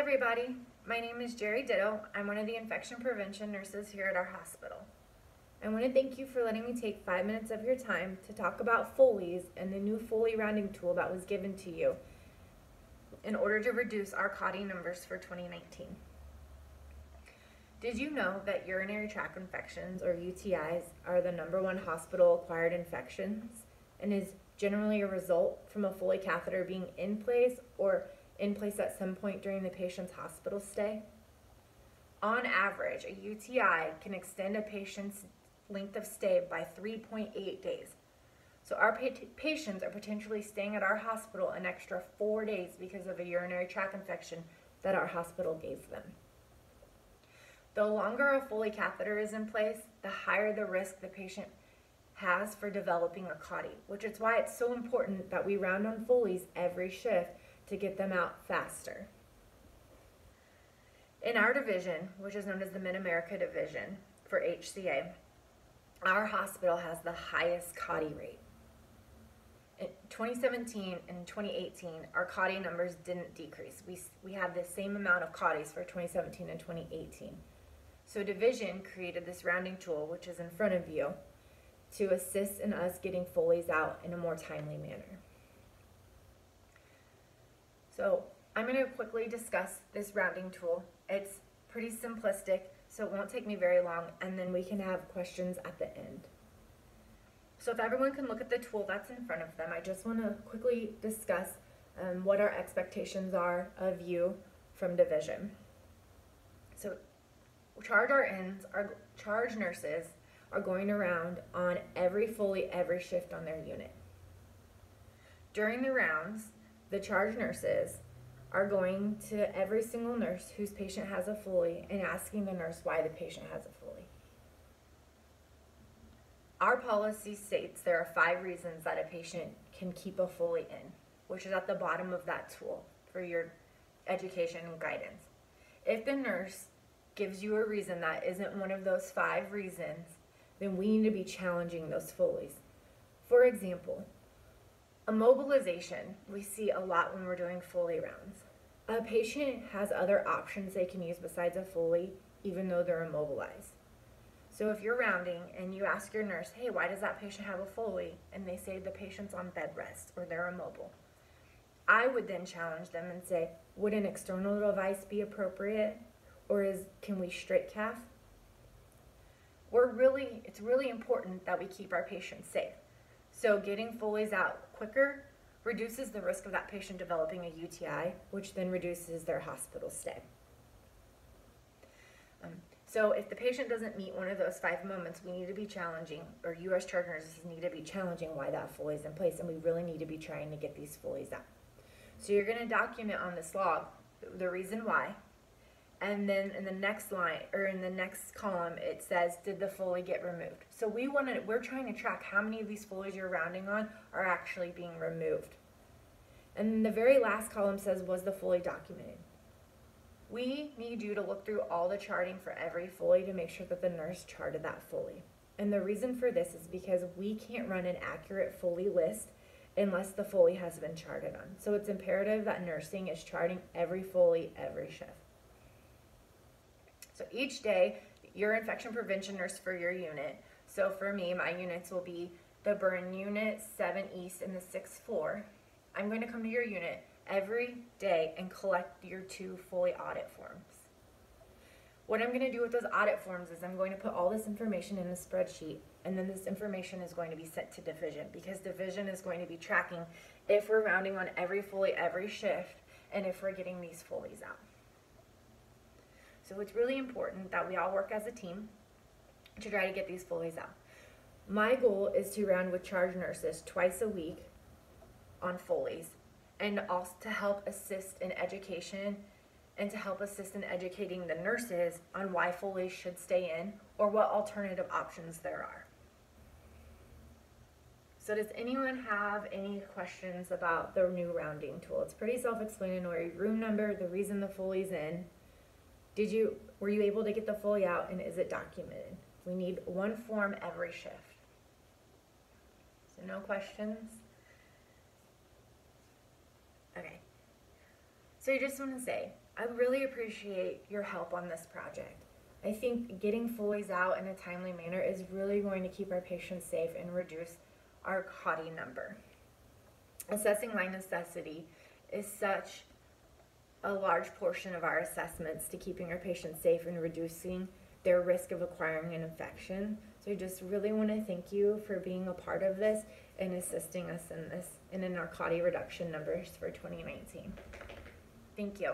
everybody, my name is Jerry Ditto. I'm one of the infection prevention nurses here at our hospital. I want to thank you for letting me take 5 minutes of your time to talk about Foley's and the new Foley rounding tool that was given to you in order to reduce our CAUTI numbers for 2019. Did you know that urinary tract infections, or UTIs, are the #1 hospital-acquired infections and is generally a result from a Foley catheter being in place or in place at some point during the patient's hospital stay? On average, a UTI can extend a patient's length of stay by 3.8 days. So our patients are potentially staying at our hospital an extra 4 days because of a urinary tract infection that our hospital gave them. The longer a Foley catheter is in place, the higher the risk the patient has for developing a CAUTI, which is why it's so important that we round on Foleys every shift to get them out faster. In our division, which is known as the Mid-America Division for HCA, our hospital has the highest CAUTI rate. In 2017 and 2018, our CAUTI numbers didn't decrease. We had the same amount of CAUTIs for 2017 and 2018. So Division created this rounding tool, which is in front of you, to assist in us getting Foleys out in a more timely manner. So I'm going to quickly discuss this rounding tool. It's pretty simplistic, so it won't take me very long, and then we can have questions at the end. So if everyone can look at the tool that's in front of them, I just want to quickly discuss what our expectations are of you from Division. So charge RNs, our charge nurses, are going around on every Foley, every shift on their unit. During the rounds, the charge nurses are going to every single nurse whose patient has a Foley and asking the nurse why the patient has a Foley. Our policy states there are 5 reasons that a patient can keep a Foley in, which is at the bottom of that tool for your education and guidance. If the nurse gives you a reason that isn't one of those 5 reasons, then we need to be challenging those Foleys. For example, immobilization we see a lot when we're doing Foley rounds. A patient has other options they can use besides a Foley, even though they're immobilized. So if you're rounding and you ask your nurse, hey, why does that patient have a Foley? And they say the patient's on bed rest or they're immobile. I would then challenge them and say, would an external device be appropriate? Or can we straight calf? It's really important that we keep our patients safe. So getting Foleys out quicker reduces the risk of that patient developing a UTI, which then reduces their hospital stay. So if the patient doesn't meet one of those 5 moments, we need to be challenging, or you as charge nurses need to be challenging why that Foley is in place, and we really need to be trying to get these Foleys out. So you're going to document on this log the reason why, and then in the next line, or in the next column, it says, did the Foley get removed? So we're trying to track how many of these Foleys you're rounding on are actually being removed. And then the very last column says, was the Foley documented? We need you to look through all the charting for every Foley to make sure that the nurse charted that Foley. And the reason for this is because we can't run an accurate Foley list unless the Foley has been charted on. So it's imperative that nursing is charting every Foley, every shift. So each day, your infection prevention nurse for your unit. So for me, my units will be the burn unit, 7 East, and the 6th floor. I'm going to come to your unit every day and collect your 2 Foley audit forms. What I'm going to do with those audit forms is I'm going to put all this information in a spreadsheet, and then this information is going to be sent to Division, because Division is going to be tracking if we're rounding on every Foley, every shift, and if we're getting these Foleys out. So it's really important that we all work as a team to try to get these Foleys out. My goal is to round with charge nurses twice a week on Foleys, and also to help assist in education and to help assist in educating the nurses on why Foleys should stay in or what alternative options there are. So does anyone have any questions about the new rounding tool? It's pretty self-explanatory. Room number, the reason the Foley's in. Were you able to get the Foley out, and is it documented? We need 1 form every shift. So no questions? Okay. So I just want to say, I really appreciate your help on this project. I think getting Foleys out in a timely manner is really going to keep our patients safe and reduce our CAUTI number. Assessing line necessity is such a large portion of our assessments to keeping our patients safe and reducing their risk of acquiring an infection. So I just really want to thank you for being a part of this and assisting us in this and in our CAUTI reduction numbers for 2019. Thank you.